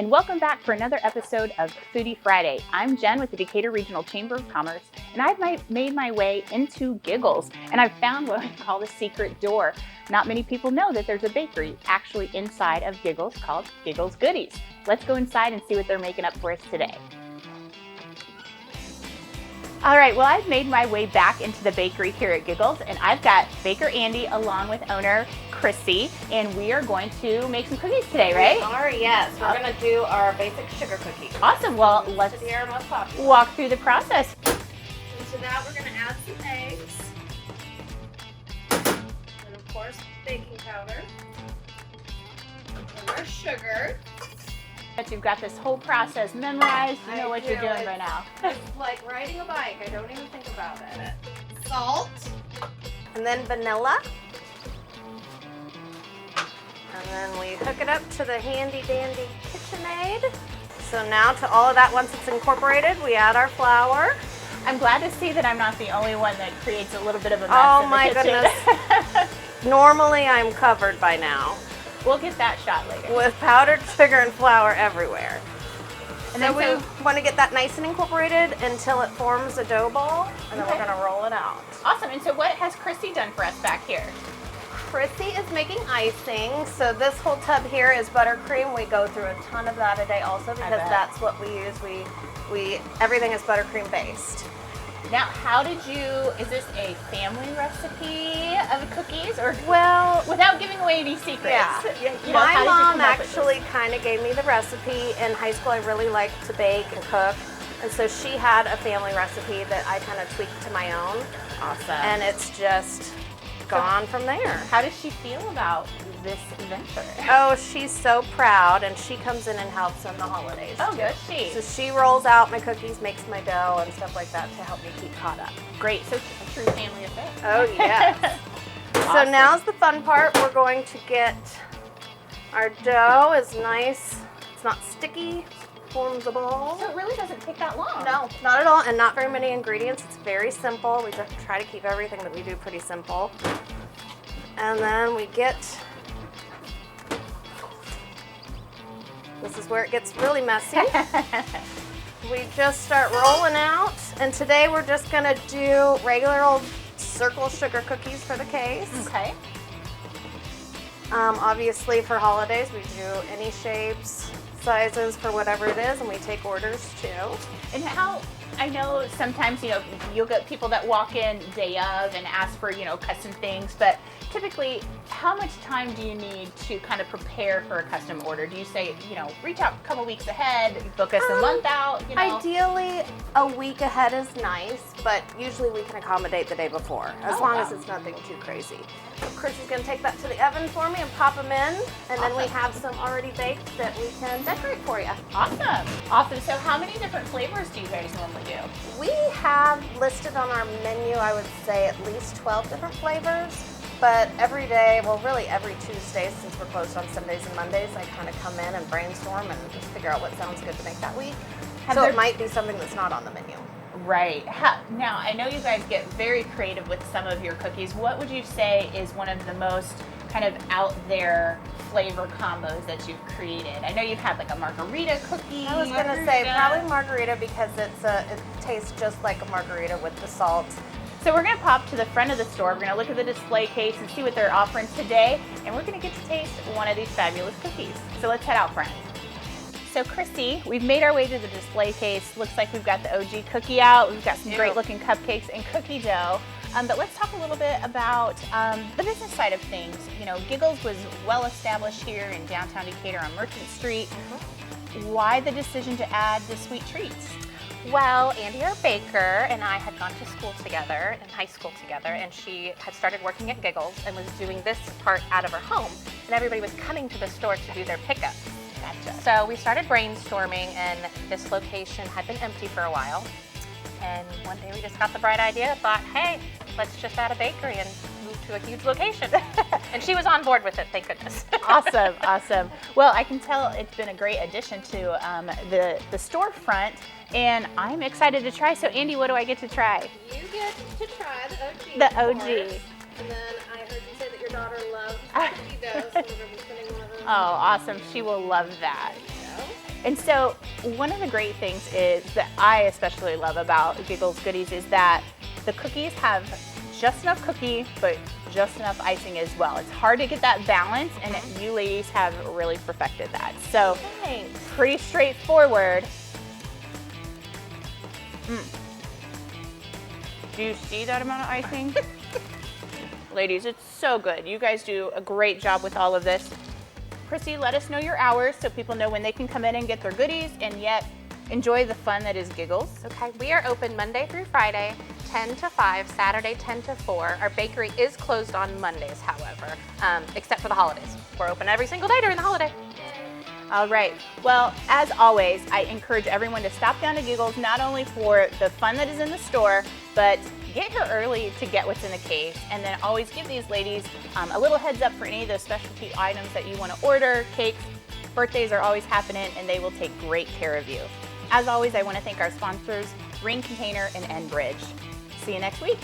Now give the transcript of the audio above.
and welcome back for another episode of Foodie Friday. I'm Jen with the Decatur Regional Chamber of Commerce, and I've made my way into Giggles, and I've found what I call the secret door. Not many people know that there's a bakery actually inside of Giggles called Giggles Goodies. Let's go inside and see what they're making up for us today. All right, well, I've made my way back into the bakery here at Giggles, and I've got Baker Andy along with owner Chrissy, and we are going to make some cookies today, right? We are, yes. We're going to do our basic sugar cookie. Awesome. Well, let's walk through the process. Into that, we're going to add some eggs, and of course, baking powder, and our sugar. But you've got this whole process memorized. You know what you're doing right now. It's like riding a bike. I don't even think about it. Salt. And then vanilla. And then we hook it up to the handy dandy KitchenAid. So now to all of that, once it's incorporated, we add our flour. I'm glad to see that I'm not the only one that creates a little bit of a mess in the kitchen. Goodness. Normally I'm covered by now. We'll get that shot later. With powdered sugar and flour everywhere. And so then we want to get that nice and incorporated until it forms a dough ball, and then we're going to roll it out. Awesome. And so what has Chrissy done for us back here? Chrissy is making icing. So this whole tub here is buttercream. We go through a ton of that a day also because that's what we use. Everything is buttercream based. Now, how did you, is this a family recipe of cookies, or, well, without giving away any secrets? Yeah. You know, my mom actually kind of gave me the recipe. In high school, I really liked to bake and cook, and so she had a family recipe that I kind of tweaked to my own. Awesome. And it's just gone from there. How does she feel about this venture? Oh, she's so proud, and she comes in and helps in the holidays. Oh, good. So she rolls out my cookies, makes my dough, and stuff like that to help me keep caught up. Great. So a true family affair. Oh, yes. Awesome. So now's the fun part. We're going to get our dough is nice. It's not sticky. Forms a ball. So it really doesn't take that long. No, not at all, and not very many ingredients. It's very simple. We just try to keep everything that we do pretty simple. And then we get, this is where it gets really messy. We just start rolling out, and today we're just gonna do regular old circle sugar cookies for the case. Okay. Obviously for holidays, we do any shapes, sizes for whatever it is, and we take orders too. And how, I know sometimes, you'll get people that walk in day of and ask for, custom things, but typically, how much time do you need to kind of prepare for a custom order? Do you say, reach out a couple weeks ahead, book us a month out? Ideally, a week ahead is nice, but usually we can accommodate the day before, as long as it's nothing too crazy. Chris is going to take that to the oven for me and pop them in, and then we have some already baked that we can decorate for you. Awesome. Awesome. So how many different flavors do you guys normally do? We have listed on our menu, I would say, at least 12 different flavors. But every day, well, really every Tuesday, since we're closed on Sundays and Mondays, I kind of come in and brainstorm and just figure out what sounds good to make that week. So it might be something that's not on the menu. Right. Now, I know you guys get very creative with some of your cookies. What would you say is one of the most kind of out there flavor combos that you've created? I know you've had like a margarita cookie. I was going to say probably margarita because it tastes just like a margarita with the salt. So we're going to pop to the front of the store. We're going to look at the display case and see what they're offering today, and we're going to get to taste one of these fabulous cookies. So let's head out, friends. So Chrissy, we've made our way to the display case. Looks like we've got the OG cookie out. We've got some great looking cupcakes and cookie dough. But let's talk a little bit about the business side of things. Giggles was well established here in downtown Decatur on Merchant Street. Why the decision to add the sweet treats? Well, Andy, our baker, and I had gone to school together, in high school together, and she had started working at Giggles and was doing this part out of her home, and everybody was coming to the store to do their pickup. Gotcha. So we started brainstorming, and this location had been empty for a while, and one day we just got the bright idea, thought, hey, let's just add a bakery and move to a huge location. And she was on board with it, thank goodness. Awesome, awesome. Well, I can tell it's been a great addition to the storefront, and I'm excited to try. So Andy, what do I get to try? You get to try the OG. The OG. And then I heard you say that your daughter loves cookie dough, so we're going to be putting one of those. Oh, awesome. She will love that. And so one of the great things is that I especially love about Giggles Goodies is that the cookies have just enough cookie, but just enough icing as well. It's hard to get that balance, and you ladies have really perfected that. So Thanks. pretty straightforward. Do you see that amount of icing? Ladies, it's so good. You guys do a great job with all of this. Chrissy, let us know your hours so people know when they can come in and get their goodies and yet enjoy the fun that is Giggles. Okay, we are open Monday through Friday, 10 to 5, Saturday 10 to 4. Our bakery is closed on Mondays, however, except for the holidays. We're open every single day during the holiday. All right. Well, as always, I encourage everyone to stop down to Giggles, not only for the fun that is in the store, but get here early to get what's in the case, and then always give these ladies a little heads up for any of those specialty items that you want to order. Cakes, birthdays are always happening, and they will take great care of you. As always, I want to thank our sponsors, Ring Container and Enbridge. See you next week.